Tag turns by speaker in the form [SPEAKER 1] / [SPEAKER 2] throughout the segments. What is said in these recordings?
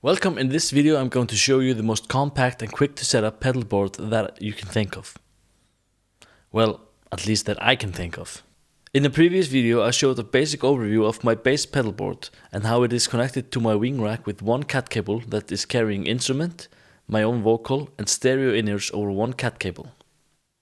[SPEAKER 1] Welcome. In this video I'm going to show you the most compact and quick to set up pedalboard that you can think of. Well, at least that I can think of. In the previous video I showed a basic overview of my base pedalboard and how it is connected to my wing rack with one cat cable that is carrying instrument, my own vocal and stereo in-ears over one cat cable.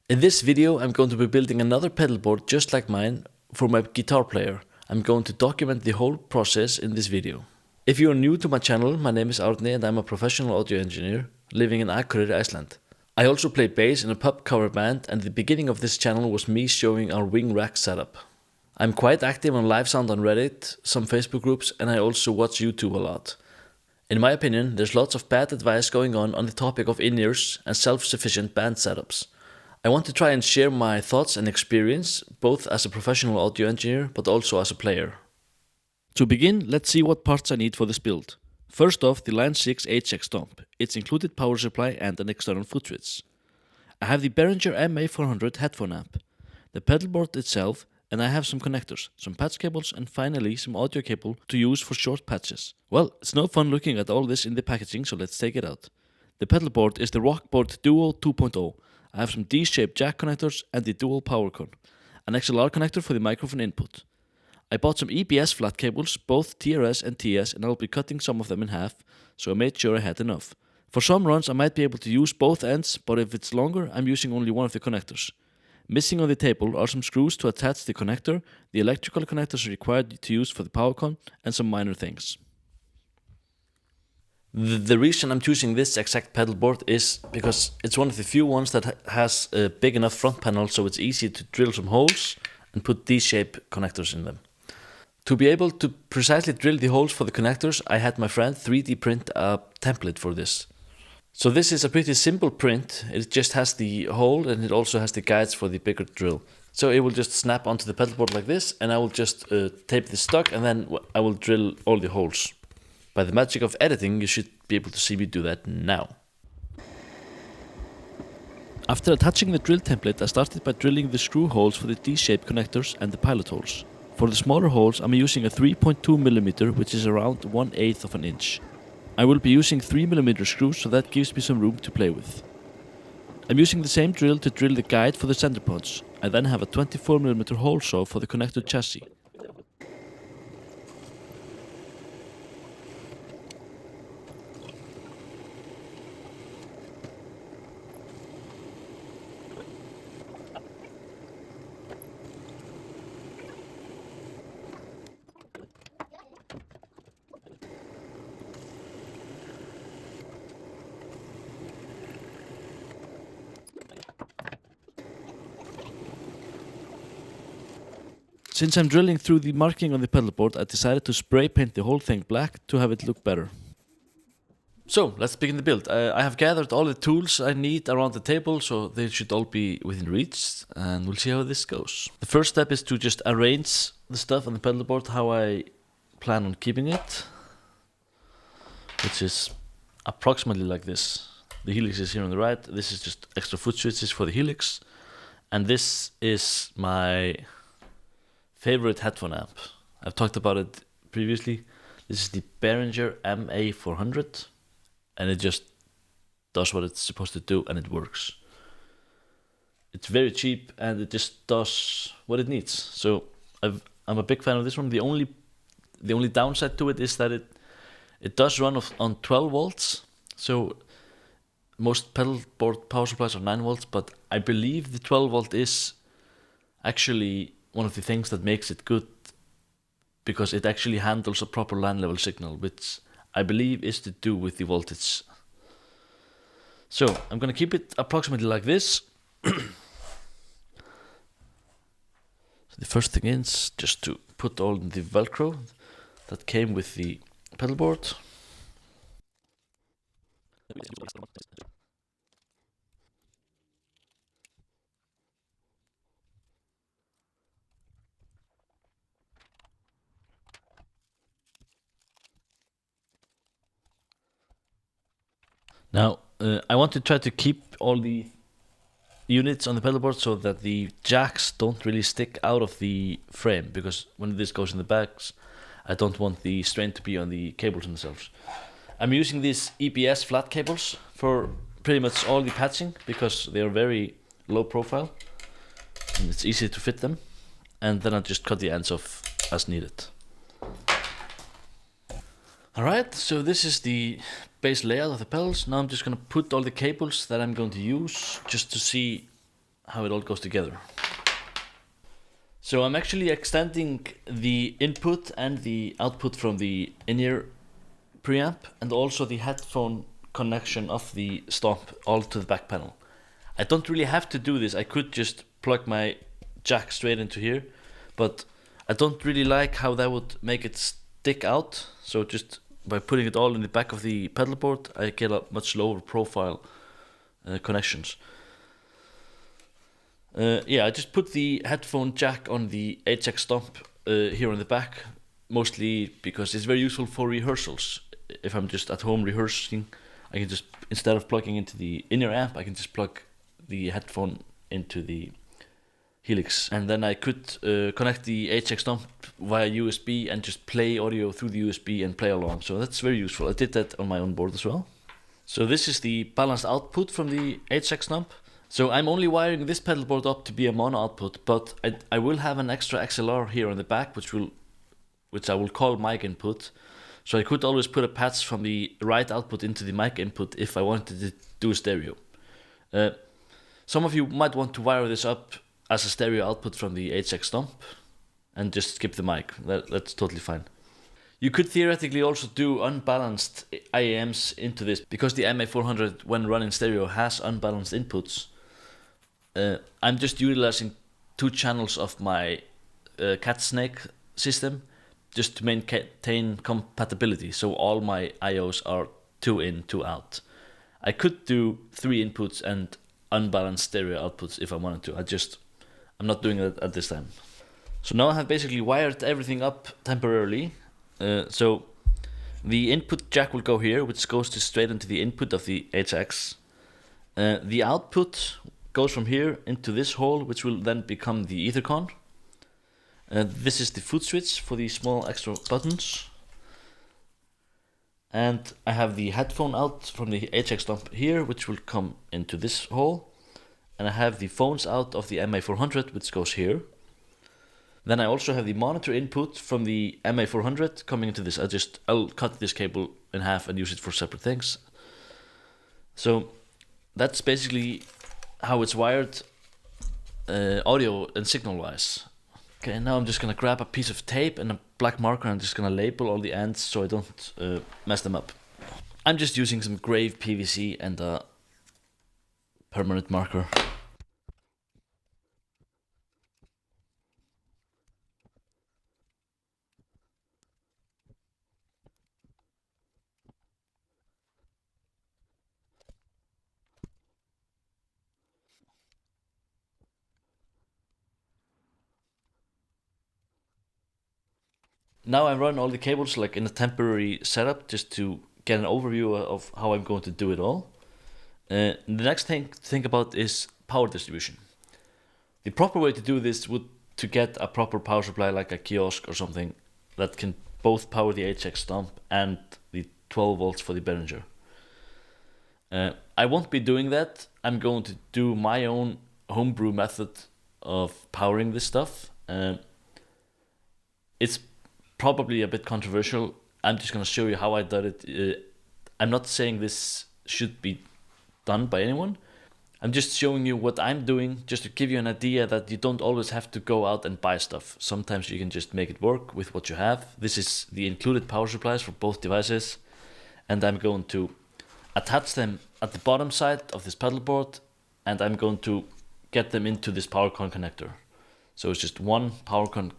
[SPEAKER 1] In this video I'm going to be building another pedalboard just like mine for my guitar player. I'm going to document the whole process in this video. If you are new to my channel, my name is Árni and I'm a professional audio engineer living in Akureyri, Iceland. I also play bass in a pub cover band and the beginning of this channel was me showing our wing rack setup. I'm quite active on LiveSound on Reddit, some Facebook groups, and I also watch YouTube a lot. In my opinion, there's lots of bad advice going on the topic of in-ears and self-sufficient band setups. I want to try and share my thoughts and experience, both as a professional audio engineer but also as a player. To begin, let's see what parts I need for this build. First off, the Line 6 HX stomp. Its included power supply and an external footswitch. I have the Behringer MA400 headphone amp, the pedalboard itself, and I have some connectors, some patch cables, and finally some audio cable to use for short patches. Well, it's no fun looking at all this in the packaging, so let's take it out. The pedalboard is the Rockboard Duo 2.0. I have some D-shaped jack connectors and the dual Powercon, an XLR connector for the microphone input. I bought some EBS flat cables, both TRS and TS, and I'll be cutting some of them in half, so I made sure I had enough. For some runs I might be able to use both ends, but if it's longer I'm using only one of the connectors. Missing on the table are some screws to attach the connector, the electrical connectors required to use for the Powercon, and some minor things. The reason I'm choosing this exact pedalboard is because it's one of the few ones that has a big enough front panel so it's easy to drill some holes and put D-shaped connectors in them. To be able to precisely drill the holes for the connectors, I had my friend 3D print a template for this. So this is a pretty simple print. It just has the hole and it also has the guides for the bigger drill. So it will just snap onto the pedalboard like this, and I will just tape this stuck, and then I will drill all the holes. By the magic of editing, you should be able to see me do that now. After attaching the drill template, I started by drilling the screw holes for the D-shaped connectors and the pilot holes. For the smaller holes, I'm using a 3.2mm, which is around 1/8 of an inch. I will be using 3mm screws, so that gives me some room to play with. I'm using the same drill to drill the guide for the center punch. I then have a 24mm hole saw for the connector chassis. Since I'm drilling through the marking on the pedalboard, I decided to spray paint the whole thing black to have it look better. So, let's begin the build. I have gathered all the tools I need around the table, so they should all be within reach, and we'll see how this goes. The first step is to just arrange the stuff on the pedalboard how I plan on keeping it, which is approximately like this. The helix is here on the right, this is just extra foot switches for the helix, and this is my favorite headphone amp. I've talked about it previously. This is the Behringer MA400 and it just does what it's supposed to do and it works. It's very cheap and it just does what it needs. So I'm a big fan of this one. The only downside to it is that it does run on 12 volts. So most pedalboard power supplies are 9 volts, but I believe the 12 volt is actually one of the things that makes it good, because it actually handles a proper line level signal, which I believe is to do with the voltage. So I'm gonna keep it approximately like this. So the first thing is just to put all the velcro that came with the pedalboard. Now, I want to try to keep all the units on the pedalboard so that the jacks don't really stick out of the frame, because when this goes in the backs, I don't want the strain to be on the cables themselves. I'm using these EPS flat cables for pretty much all the patching because they are very low profile and it's easy to fit them. And then I just cut the ends off as needed. Alright, so this is the base layout of the pedals. Now I'm just gonna put all the cables that I'm going to use just to see how it all goes together. So I'm actually extending the input and the output from the in-ear preamp and also the headphone connection of the stomp all to the back panel. I don't really have to do this. I could just plug my jack straight into here, but I don't really like how that would make it stick out. So just by putting it all in the back of the pedal board, I get a much lower profile connections. Yeah, I just put the headphone jack on the HX stomp here on the back, mostly because it's very useful for rehearsals. If I'm just at home rehearsing, I can just, instead of plugging into the in-ear amp, I can just plug the headphone into the Helix. And then I could connect the HX stomp via USB and just play audio through the USB and play along. So that's very useful. I did that on my own board as well. So this is the balanced output from the HX stomp. So I'm only wiring this pedal board up to be a mono output, but I will have an extra XLR here on the back, which I will call mic input. So I could always put a patch from the right output into the mic input if I wanted to do a stereo. Some of you might want to wire this up as a stereo output from the HX stomp and just skip the mic. That's totally fine. You could theoretically also do unbalanced IEMs into this because the MA400 when running stereo has unbalanced inputs. I'm just utilizing 2 channels of my cat snake system just to maintain compatibility, so all my IOs are 2 in, 2 out. I could do 3 inputs and unbalanced stereo outputs if I wanted to. I'm not doing that at this time. So now I have basically wired everything up temporarily. So the input jack will go here, which goes straight into the input of the HX. The output goes from here into this hole, which will then become the Ethercon. This is the footswitch for the small extra buttons. And I have the headphone out from the HX stomp here, which will come into this hole. And I have the phones out of the MA400, which goes here. Then I also have the monitor input from the MA400 coming into this. I'll cut this cable in half and use it for separate things. So that's basically how it's wired audio and signal wise. Okay, now I'm just gonna grab a piece of tape and a black marker and I'm just gonna label all the ends so I don't mess them up. I'm just using some grave PVC and a permanent marker. Now I run all the cables like in a temporary setup just to get an overview of how I'm going to do it all. The next thing to think about is power distribution. The proper way to do this would to get a proper power supply like a kiosk or something that can both power the HX stomp and the 12 volts for the Behringer. I won't be doing that. I'm going to do my own homebrew method of powering this stuff. It's probably a bit controversial. I'm just going to show you how I did it. I'm not saying this should be done by anyone. I'm just showing you what I'm doing just to give you an idea that you don't always have to go out and buy stuff. Sometimes you can just make it work with what you have. This is the included power supplies for both devices, and I'm going to attach them at the bottom side of this pedal board, and I'm going to get them into this Powercon connector. So it's just one Powercon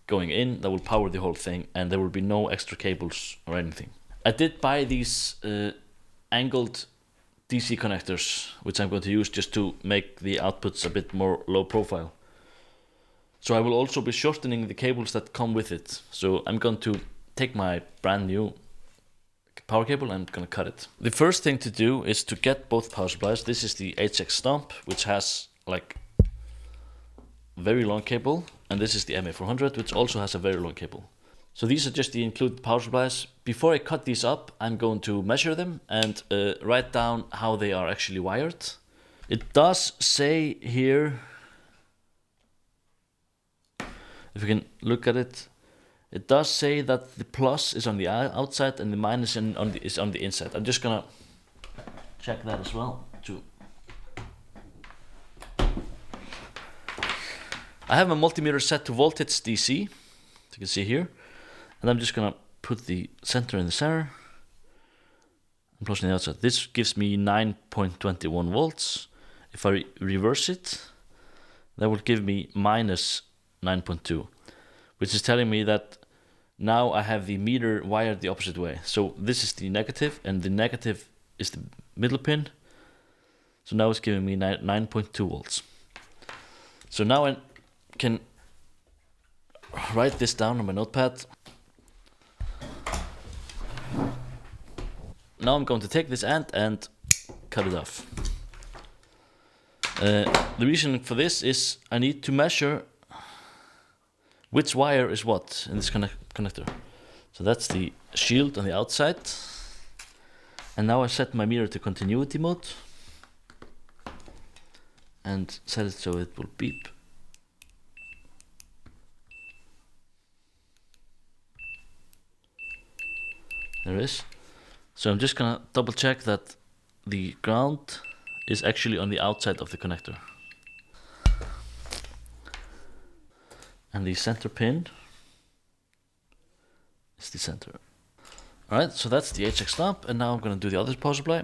[SPEAKER 1] going in that will power the whole thing, and there will be no extra cables or anything. I did buy these angled DC connectors, which I'm going to use just to make the outputs a bit more low profile. So I will also be shortening the cables that come with it. So I'm going to take my brand new power cable and I'm going to cut it. The first thing to do is to get both power supplies. This is the HX stomp, which has like very long cable, and this is the MA400, which also has a very long cable. So these are just the included power supplies. Before I cut these up, I'm going to measure them and write down how they are actually wired. It does say here, if you can look at it, it does say that the plus is on the outside and the minus is on the inside. I'm just gonna check that as well too. I have my multimeter set to voltage DC, as you can see here, and I'm just gonna put the center in the center and plus on the outside. This gives me 9.21 volts. If I reverse it, that will give me minus 9.2, which is telling me that now I have the meter wired the opposite way. So this is the negative, and the negative is the middle pin. So now it's giving me 9.2 volts. So now I can write this down on my notepad. Now I'm going to take this end and cut it off. The reason for this is I need to measure which wire is what in this connector. So that's the shield on the outside. And now I set my meter to continuity mode and set it so it will beep. There it is. So I'm just gonna double check that the ground is actually on the outside of the connector. And the center pin is the center. Alright, so that's the HX stump, and now I'm gonna do the other power supply.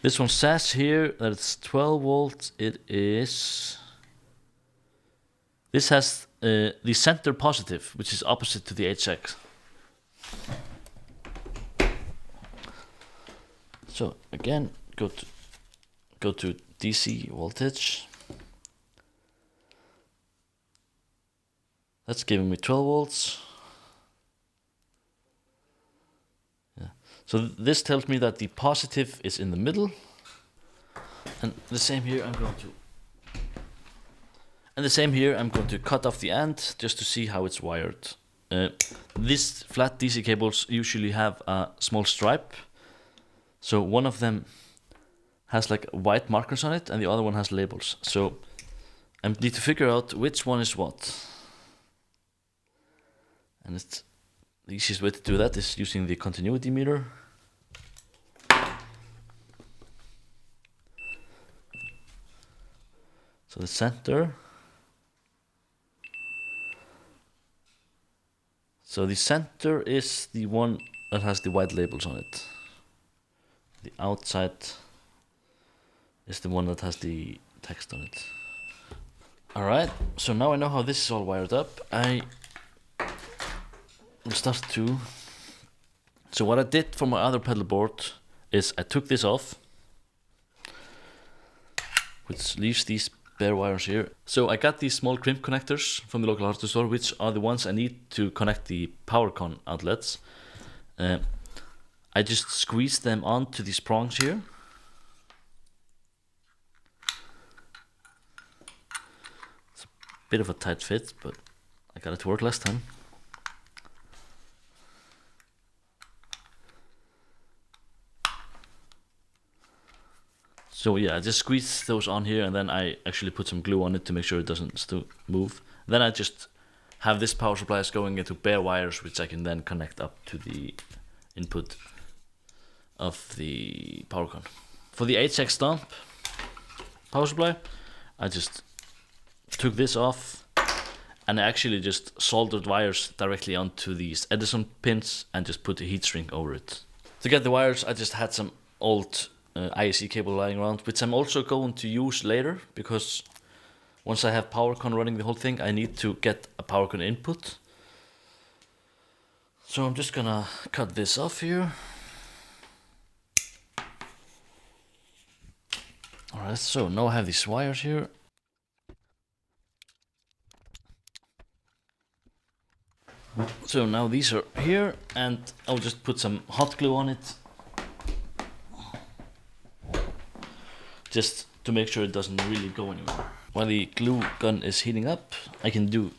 [SPEAKER 1] This one says here that it's 12 volts. It is... This has the center positive, which is opposite to the HX. So again, go to DC voltage. That's giving me 12 volts. Yeah. So this tells me that the positive is in the middle. And the same here, I'm going to cut off the end just to see how it's wired. These flat DC cables usually have a small stripe. So one of them has like white markers on it and the other one has labels. So I need to figure out which one is what. And it's the easiest way to do that is using the continuity meter. So the center. So the center is the one that has the white labels on it. The outside is the one that has the text on it. Alright, so now I know how this is all wired up. I will start to... So what I did for my other pedal board is I took this off, which leaves these bare wires here. So I got these small crimp connectors from the local hardware store, which are the ones I need to connect the Powercon outlets. I just squeezed them onto these prongs here. It's a bit of a tight fit, but I got it to work last time. So yeah, I just squeezed those on here and then I actually put some glue on it to make sure it doesn't move. Then I just have this power supply going into bare wires, which I can then connect up to the input of the Powercon. For the HX stump power supply, I just took this off and I actually just soldered wires directly onto these Edison pins and just put a heat shrink over it. To get the wires, I just had some old IEC cable lying around, which I'm also going to use later, because once I have Powercon running the whole thing, I need to get a Powercon input. So I'm just gonna cut this off here. Alright, so now I have these wires here. So now these are here, and I'll just put some hot glue on it, just to make sure it doesn't really go anywhere. While the glue gun is heating up, I can do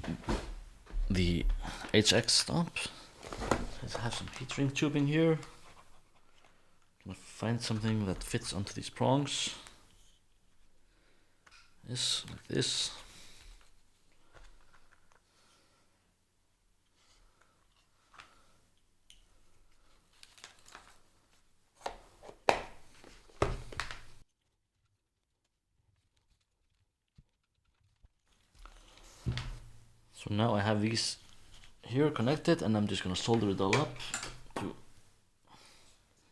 [SPEAKER 1] the HX stump. Let's have some heat shrink tubing here. I'm gonna find something that fits onto these prongs. This, like this. So now I have these here connected, and I'm just gonna solder it all up.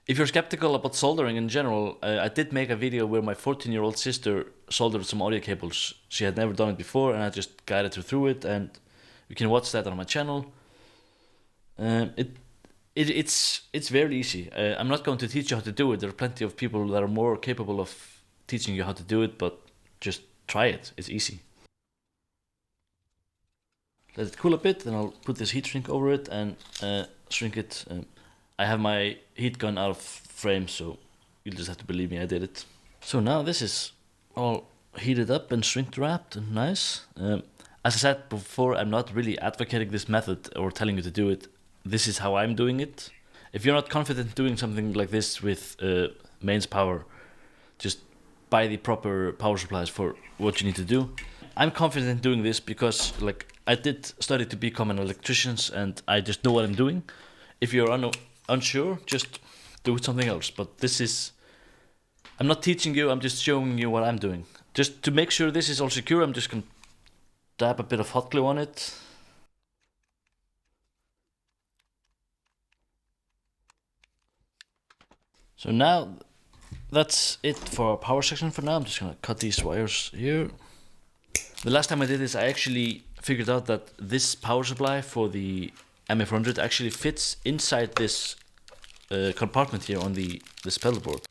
[SPEAKER 1] If you're skeptical about soldering in general, I did make a video where my 14-year-old sister soldered some audio cables. She had never done it before, and I just guided her through it, and you can watch that on my channel. It's very easy. I'm not going to teach you how to do it. There are plenty of people that are more capable of teaching you how to do it, but just try it. It's easy. Let it cool a bit, then I'll put this heat shrink over it and shrink it. I have my heat gun out of frame, so you'll just have to believe me, I did it. So now this is all heated up and shrink wrapped and nice. As I said before, I'm not really advocating this method or telling you to do it. This is how I'm doing it. If you're not confident doing something like this with mains power, just buy the proper power supplies for what you need to do. I'm confident doing this because I did study to become an electrician, and I just know what I'm doing. If you're unsure, just do something else. But I'm not teaching you, I'm just showing you what I'm doing. Just to make sure this is all secure, I'm just gonna dab a bit of hot glue on it. So now that's it for our power section for now. I'm just gonna cut these wires here. The last time I did this, I actually figured out that this power supply for the MA400 actually fits inside this compartment here on this pedal board.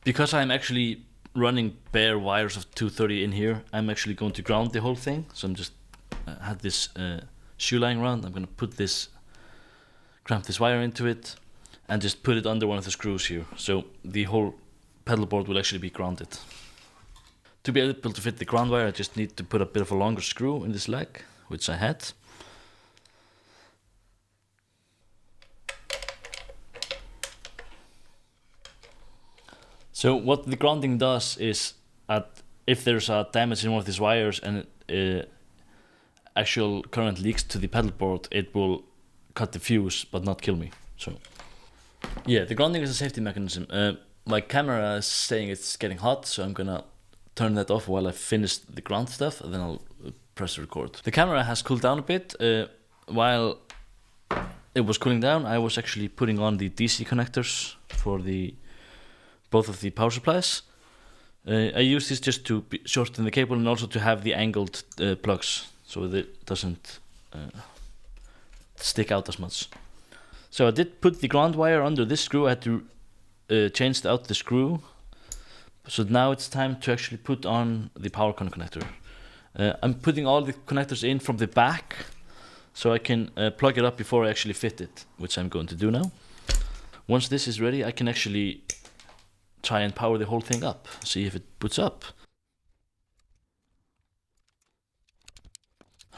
[SPEAKER 1] Because I'm actually running bare wires of 230 in here, I'm actually going to ground the whole thing. So I'm just had this shoe lying around. I'm going to cramp this wire into it and just put it under one of the screws here. So the whole pedal board will actually be grounded. To be able to fit the ground wire, I just need to put a bit of a longer screw in this leg, which I had. So what the grounding does is, if there's a damage in one of these wires and actual current leaks to the pedal board, it will cut the fuse but not kill me. So yeah, the grounding is a safety mechanism. My camera is saying it's getting hot, so I'm gonna turn that off while I finish the ground stuff, and then I'll press record. The camera has cooled down a bit. While it was cooling down, I was actually putting on the DC connectors for both of the power supplies. I use this just to shorten the cable and also to have the angled plugs so that it doesn't stick out as much. So I did put the ground wire under this screw. I had to change out the screw. So now it's time to actually put on the Powercon connector. I'm putting all the connectors in from the back so I can plug it up before I actually fit it, which I'm going to do now. Once this is ready, I can actually try and power the whole thing up, see if it boots up.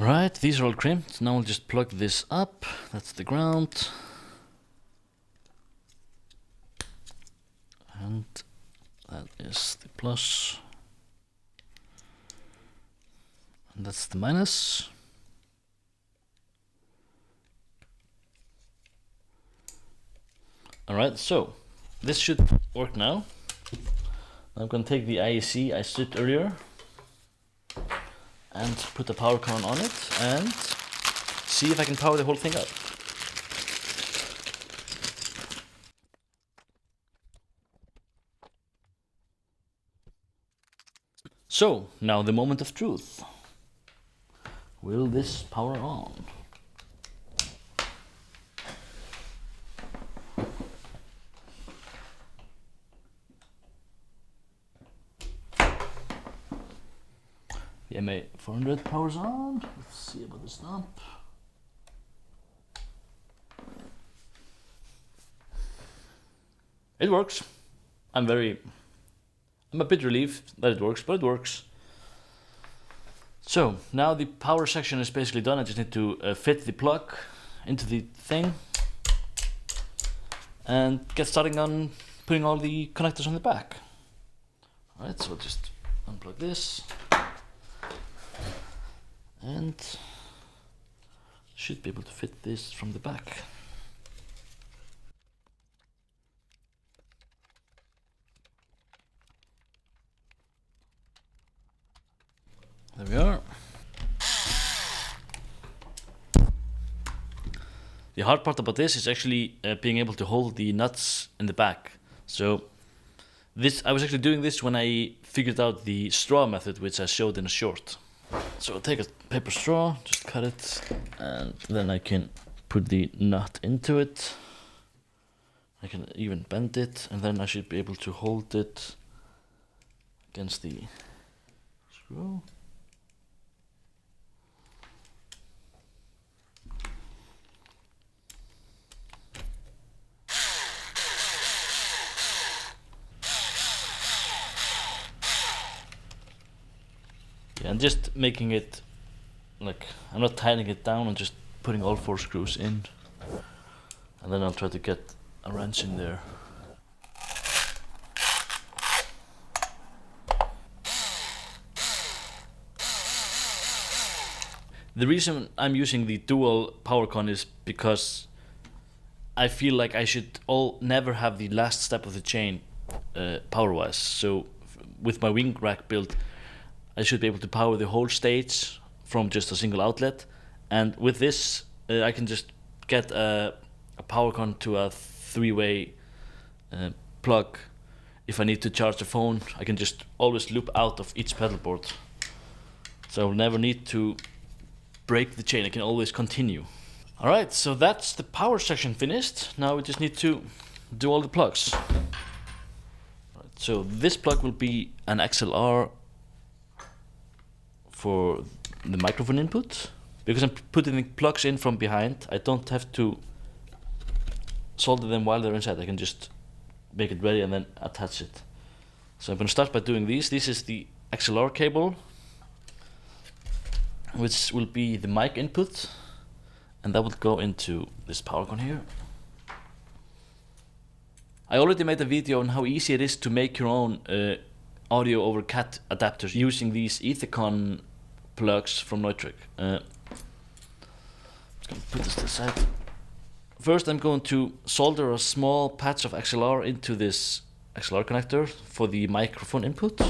[SPEAKER 1] Alright, these are all crimped. Now I'll just plug this up. That's the ground. And that is the plus. And that's the minus. Alright, so this should work now. I'm going to take the IEC I stripped earlier and put the Powercon on it and see if I can power the whole thing up. So, now the moment of truth. Will this power on? The MA400 powers on. Let's see about the stump. It works. I'm a bit relieved that it works, but it works. So now the power section is basically done. I just need to fit the plug into the thing and get starting on putting all the connectors on the back. Alright, so I'll just unplug this and should be able to fit this from the back. There we are. The hard part about this is actually being able to hold the nuts in the back. So I was actually doing this when I figured out the straw method, which I showed in a short. So I'll take a paper straw, just cut it, and then I can put the nut into it. I can even bend it, and then I should be able to hold it against the screw. Yeah, and just making it like, I'm not tightening it down, I'm just putting all 4 screws in, and then I'll try to get a wrench in there. The reason I'm using the dual Powercon is because I feel like I should never have the last step of the chain power-wise. So with my wing rack build, I should be able to power the whole stage from just a single outlet, and with this I can just get a Powercon to a 3-way plug. If I need to charge the phone, I can just always loop out of each pedal board, so I'll never need to break the chain, I can always continue. Alright, so that's the power section finished. Now we just need to do all the plugs. Right, so this plug will be an XLR for the microphone input. Because I'm putting the plugs in from behind, I don't have to solder them while they're inside. I can just make it ready and then attach it. So I'm going to start by doing these. This is the XLR cable, which will be the mic input, and that will go into this Powercon here. I already made a video on how easy it is to make your own audio over CAT adapters using these Ethercon plugs from Neutrik. I'm just going to put this to the side. First I'm going to solder a small patch of XLR into this XLR connector for the microphone input.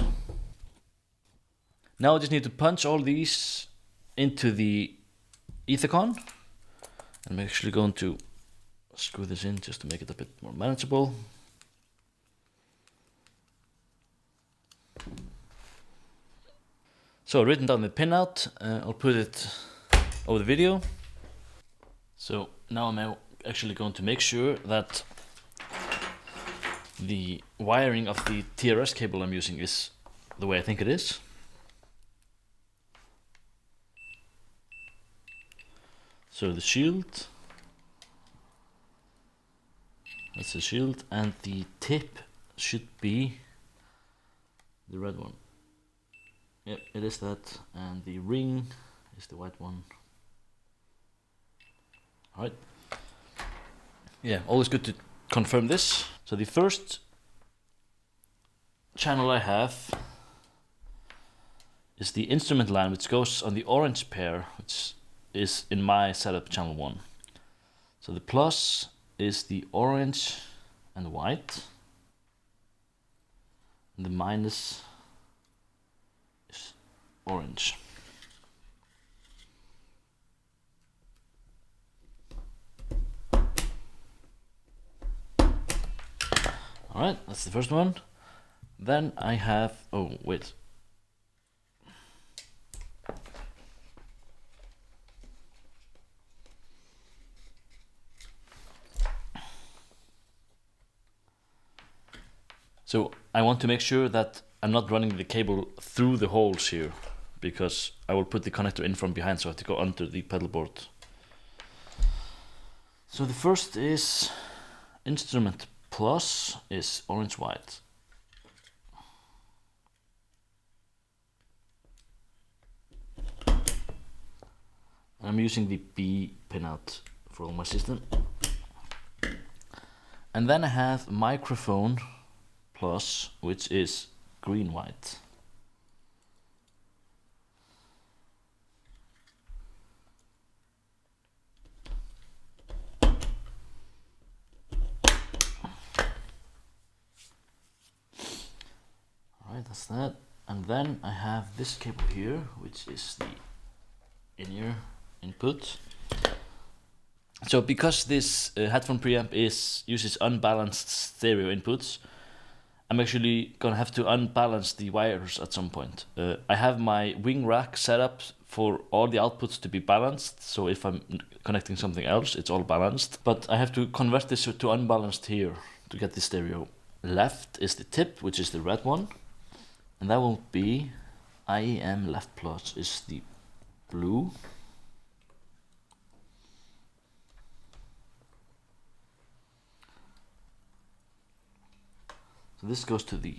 [SPEAKER 1] Now I just need to punch all these into the Ethercon. I'm actually going to screw this in just to make it a bit more manageable. So I've written down the pinout, I'll put it over the video. So now I'm actually going to make sure that the wiring of the TRS cable I'm using is the way I think it is. So the shield, that's the shield, and the tip should be the red one. Yep, it is that, and the ring is the white one. Alright. Yeah, always good to confirm this. So the first channel I have is the instrument line, which goes on the orange pair, which is in my setup channel 1. So the plus is the orange and white, and the minus is orange. Alright, that's the first one. Then I have, oh wait. So I want to make sure that I'm not running the cable through the holes here, because I will put the connector in from behind, so I have to go under the pedal board. So the first is instrument plus is orange white. I'm using the B pinout for all my system. And then I have microphone plus, which is green white. Alright, that's that. And then I have this cable here, which is the in-ear input. So because this headphone preamp uses unbalanced stereo inputs, I'm actually gonna have to unbalance the wires at some point. I have my wing rack set up for all the outputs to be balanced, so if I'm connecting something else, it's all balanced. But I have to convert this to unbalanced here to get the stereo. Left is the tip, which is the red one, and that will be IEM left plus is the blue. So this goes to the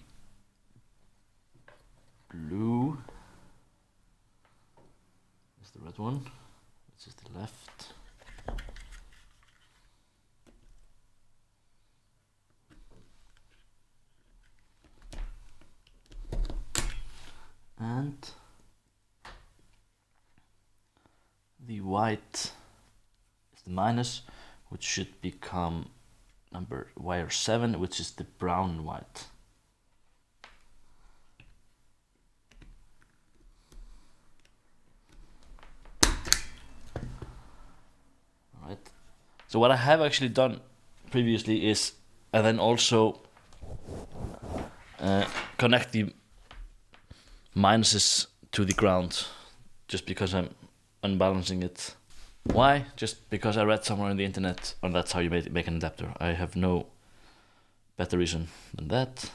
[SPEAKER 1] blue. Is the red one, which is the left. And the white is the minus, which should become wire 7, which is the brown and white. Alright. So what I have actually done previously is, and then also connect the minuses to the ground, just because I'm unbalancing it. Why? Just because I read somewhere on the internet, and that's how you make an adapter. I have no better reason than that. So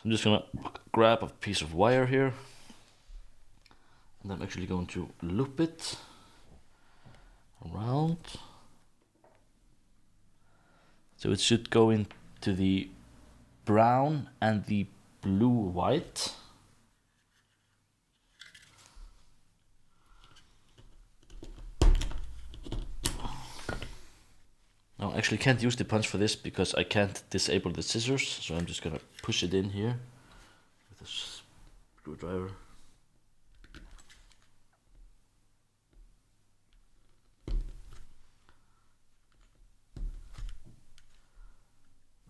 [SPEAKER 1] I'm just gonna grab a piece of wire here, and I'm actually going to loop it around. So it should go into the brown and the blue white. Now I actually can't use the punch for this because I can't disable the scissors, so I'm just gonna push it in here with a screwdriver.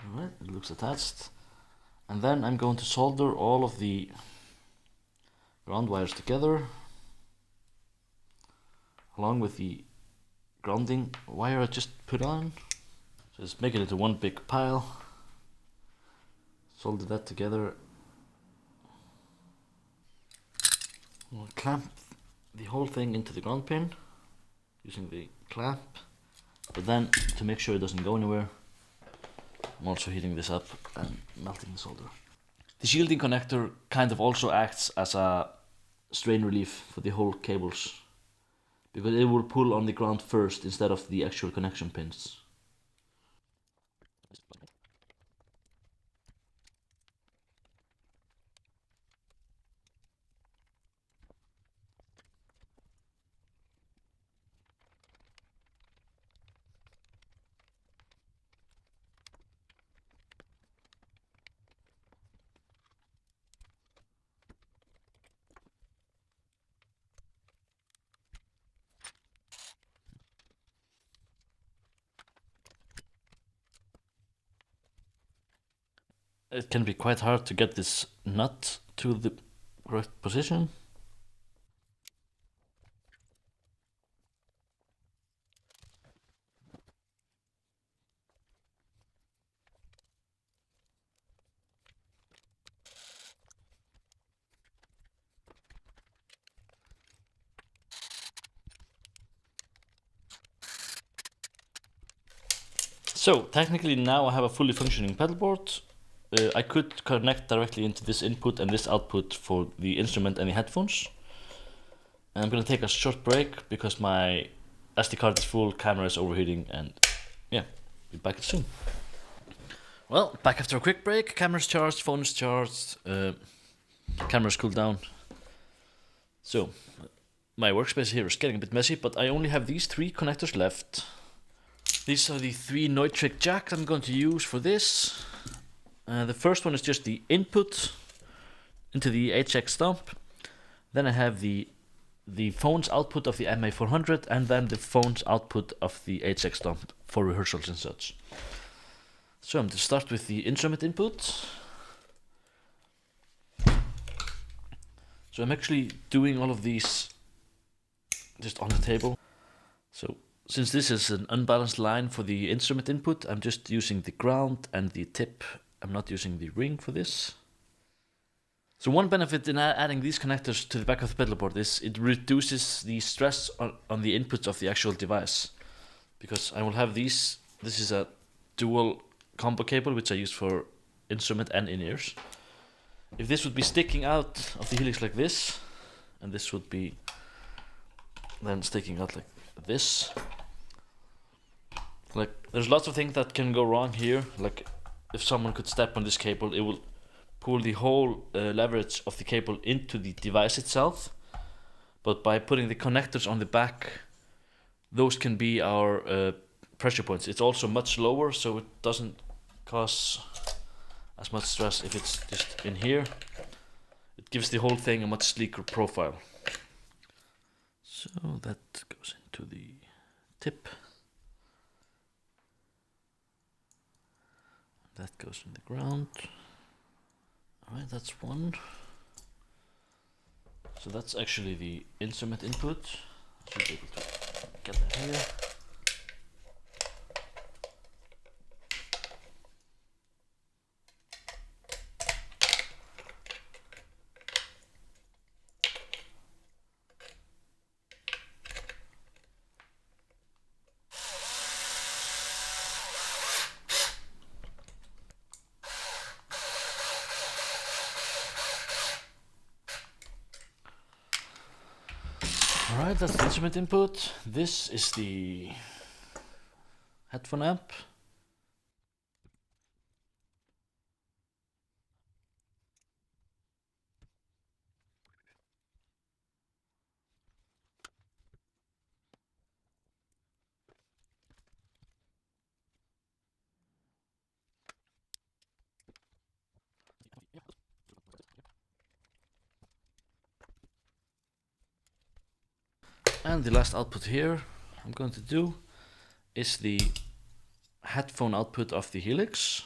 [SPEAKER 1] Alright, it looks attached. And then I'm going to solder all of the ground wires together, along with the grounding wire I just put on. So just make it into one big pile. Solder that together. We'll clamp the whole thing into the ground pin using the clamp. But then, to make sure it doesn't go anywhere, I'm also heating this up and melting the solder. The shielding connector kind of also acts as a strain relief for the whole cables, because it will pull on the ground first instead of the actual connection pins. It can be quite hard to get this nut to the correct position. So technically now I have a fully functioning pedalboard. I could connect directly into this input and this output for the instrument and the headphones. And I'm gonna take a short break because my SD card is full, camera is overheating, and yeah, be back soon. Well, back after a quick break. Camera's charged, phone is charged, camera's cooled down. So, my workspace here is getting a bit messy, but I only have these 3 connectors left. These are the 3 Neutrik jacks I'm going to use for this. The first one is just the input into the HX stump. Then I have the phone's output of the MA400, and then the phone's output of the HX stump for rehearsals and such. So I'm going to start with the instrument input. So I'm actually doing all of these just on the table. So since this is an unbalanced line for the instrument input, I'm just using the ground and the tip. I'm not using the ring for this. So one benefit in adding these connectors to the back of the pedal board is it reduces the stress on the inputs of the actual device. Because I will have these, this is a dual combo cable which I use for instrument and in-ears. If this would be sticking out of the helix like this, and this would be then sticking out like this, like there's lots of things that can go wrong here. Like if someone could step on this cable, it will pull the whole leverage of the cable into the device itself. But by putting the connectors on the back, those can be our pressure points. It's also much lower, so it doesn't cause as much stress if it's just in here. It gives the whole thing a much sleeker profile. So that goes into the tip. That goes in the ground. Alright, that's one. So that's actually the instrument input. Should be able to get that here. Alright, that's the instrument input. This is the headphone amp. And the last output here I'm going to do is the headphone output of the helix.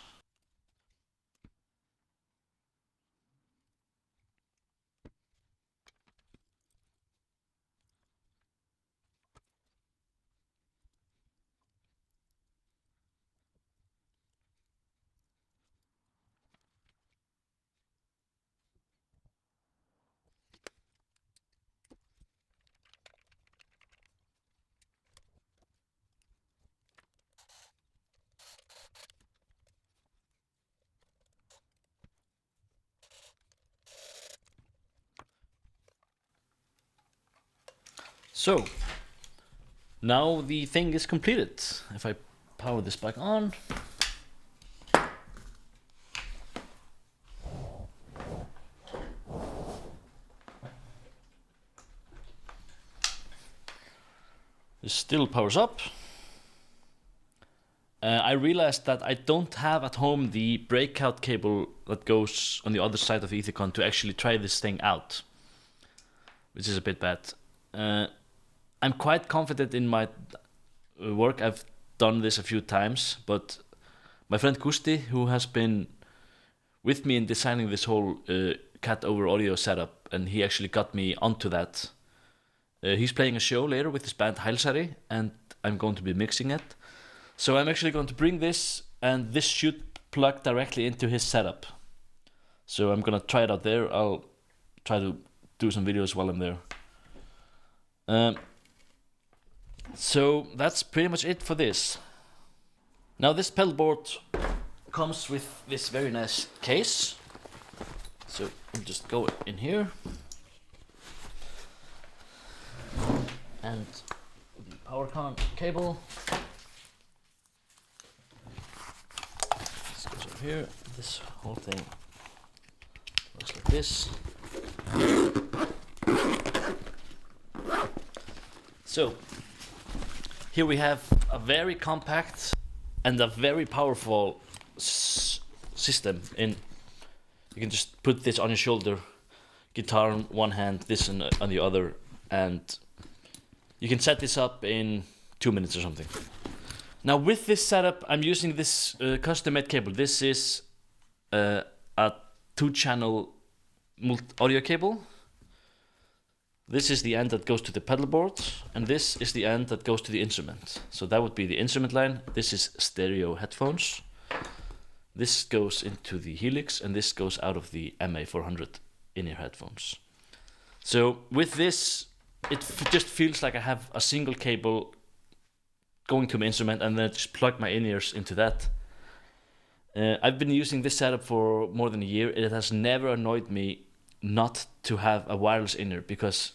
[SPEAKER 1] So now the thing is completed. If I power this back on, this still powers up. I realized that I don't have at home the breakout cable that goes on the other side of the Ethercon to actually try this thing out, which is a bit bad. I'm quite confident in my work. I've done this a few times, but my friend Gusti, who has been with me in designing this whole cat over audio setup, and he actually got me onto that. He's playing a show later with his band Hælsari, and I'm going to be mixing it. So I'm actually going to bring this, and this should plug directly into his setup. So I'm gonna try it out there. I'll try to do some videos while I'm there. So that's pretty much it for this. Now this pedalboard comes with this very nice case. So we'll just go in here. And the Powercon cable. This goes over here. This whole thing looks like this. So here we have a very compact and a very powerful system. You can just put this on your shoulder, guitar in one hand, this on the other, and you can set this up in 2 minutes or something. Now with this setup, I'm using this custom-made cable. This is a 2-channel audio cable. This is the end that goes to the pedal board, and this is the end that goes to the instrument. So that would be the instrument line. This is stereo headphones. This goes into the Helix, and this goes out of the MA400 in-ear headphones. So with this, it just feels like I have a single cable going to my instrument, and then just plug my in-ears into that. I've been using this setup for more than a year. It has never annoyed me not to have a wireless in-ear, because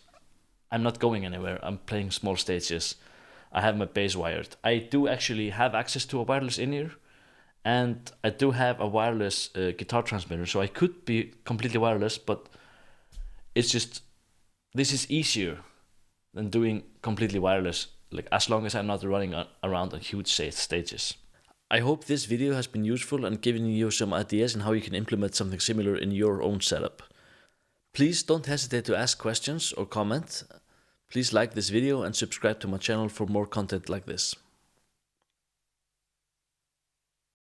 [SPEAKER 1] I'm not going anywhere. I'm playing small stages. I have my bass wired. I do actually have access to a wireless in-ear, and I do have a wireless guitar transmitter, so I could be completely wireless, but it's just, this is easier than doing completely wireless, like as long as I'm not running around on huge stages. I hope this video has been useful and given you some ideas on how you can implement something similar in your own setup. Please don't hesitate to ask questions or comment. Please like this video and subscribe to my channel for more content like this.